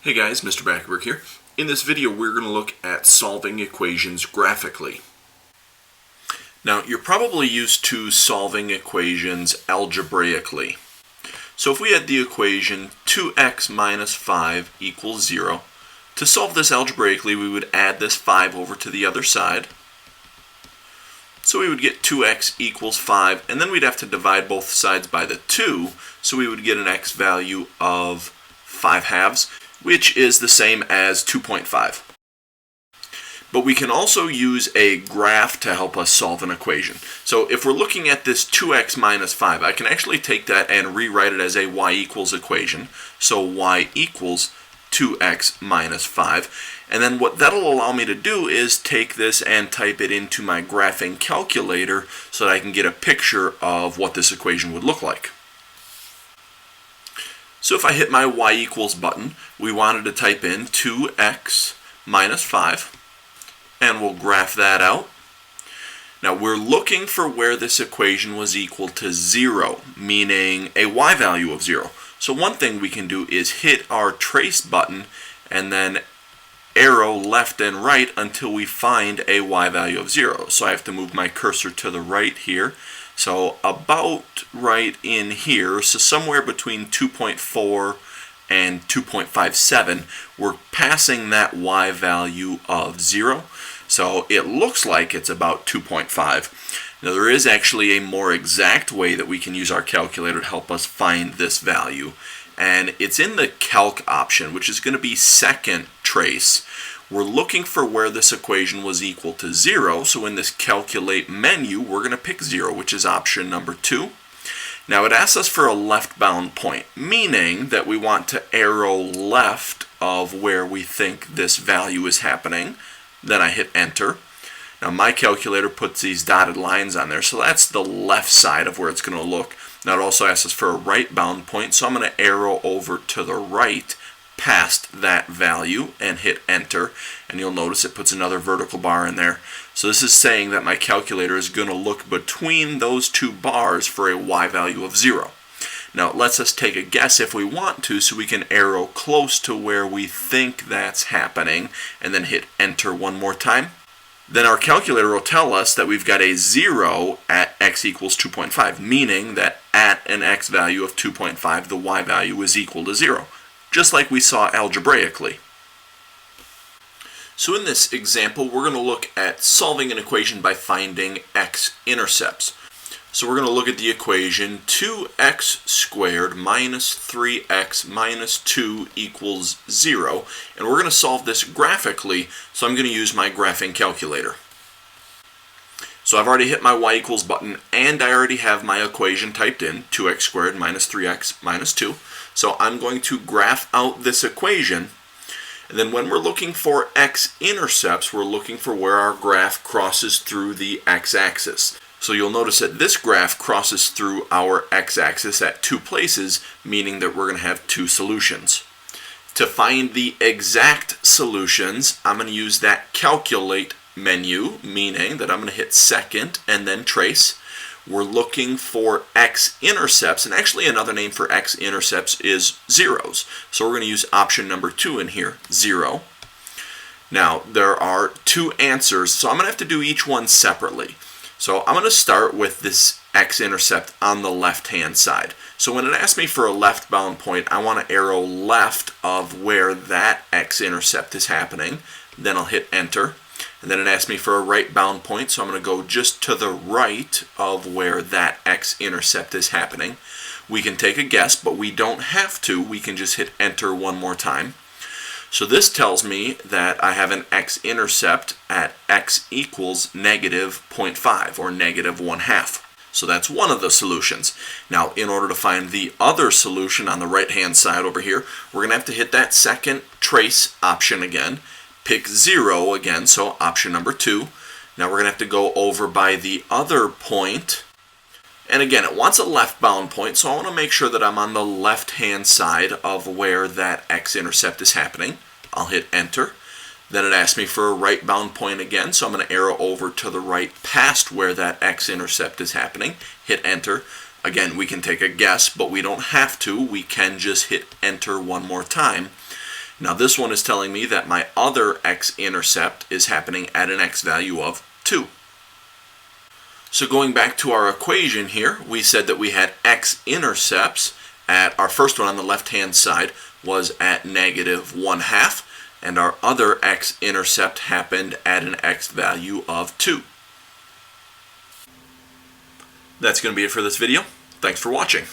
Hey guys, Mr. Backerberg here. In this video we're going to look at solving equations graphically. Now you're probably used to solving equations algebraically. So if we had the equation 2x minus 5 equals 0, to solve this algebraically we would add this 5 over to the other side. So we would get 2x equals 5, and then we'd have to divide both sides by the 2, so we would get an x value of 5 halves, which is the same as 2.5. But we can also use a graph to help us solve an equation. So if we're looking at this 2x minus 5, I can actually take that and rewrite it as a y equals equation. So y equals 2x minus 5. And then what that'll allow me to do is take this and type it into my graphing calculator so that I can get a picture of what this equation would look like. So if I hit my y equals button, we wanted to type in 2x minus 5, and we'll graph that out. Now we're looking for where this equation was equal to 0, meaning a y value of 0. So one thing we can do is hit our trace button and then arrow left and right until we find a y value of 0. So I have to move my cursor to the right here. So about right in here, so somewhere between 2.4 and 2.57, we're passing that y value of 0. So it looks like it's about 2.5. Now there is actually a more exact way that we can use our calculator to help us find this value. And it's in the calc option, which is going to be second trace. We're looking for where this equation was equal to 0, so in this calculate menu we're going to pick 0, which is option number 2. Now it asks us for a left bound point, meaning that we want to arrow left of where we think this value is happening. Then I hit enter. Now my calculator puts these dotted lines on there, so that's the left side of where it's going to look. Now it also asks us for a right bound point, so I'm going to arrow over to the right past that value and hit enter, and you'll notice it puts another vertical bar in there. So this is saying that my calculator is going to look between those two bars for a y value of 0. Now it lets us take a guess if we want to, so we can arrow close to where we think that's happening and then hit enter one more time. Then our calculator will tell us that we've got a 0 at x equals 2.5, meaning that at an x value of 2.5 the y value is equal to 0. Just like we saw algebraically. So in this example, we're going to look at solving an equation by finding x-intercepts. So we're going to look at the equation 2x squared minus 3x minus 2 equals 0. And we're going to solve this graphically, so I'm going to use my graphing calculator. So I've already hit my y equals button, and I already have my equation typed in, 2x squared minus 3x minus 2. So I'm going to graph out this equation, and then when we're looking for x-intercepts, we're looking for where our graph crosses through the x-axis. So you'll notice that this graph crosses through our x-axis at two places, meaning that we're going to have two solutions. To find the exact solutions, I'm going to use that calculate menu, meaning that I'm going to hit second and then trace. We're looking for x-intercepts, and actually another name for x-intercepts is zeros. So we're going to use option number 2 in here, 0. Now there are two answers, so I'm going to have to do each one separately. So I'm going to start with this x-intercept on the left-hand side. So when it asks me for a left bound point, I want to arrow left of where that x-intercept is happening. Then I'll hit enter. And then it asks me for a right bound point, so I'm going to go just to the right of where that x-intercept is happening. We can take a guess, but we don't have to. We can just hit enter one more time. So this tells me that I have an x-intercept at x equals negative 0.5 or negative 1/2. So that's one of the solutions. Now in order to find the other solution on the right hand side over here, we're going to have to hit that second trace option again. Pick 0 again, so option number 2. Now we're going to have to go over by the other point. And again, it wants a left bound point, so I want to make sure that I'm on the left hand side of where that x-intercept is happening. I'll hit enter. Then it asks me for a right bound point again, so I'm going to arrow over to the right past where that x-intercept is happening. Hit enter. Again, we can take a guess, but we don't have to. We can just hit enter one more time. Now this one is telling me that my other x-intercept is happening at an x value of 2. So going back to our equation here, we said that we had x-intercepts at our first one on the left-hand side was at -1/2, and our other x-intercept happened at an x value of 2. That's going to be it for this video. Thanks for watching.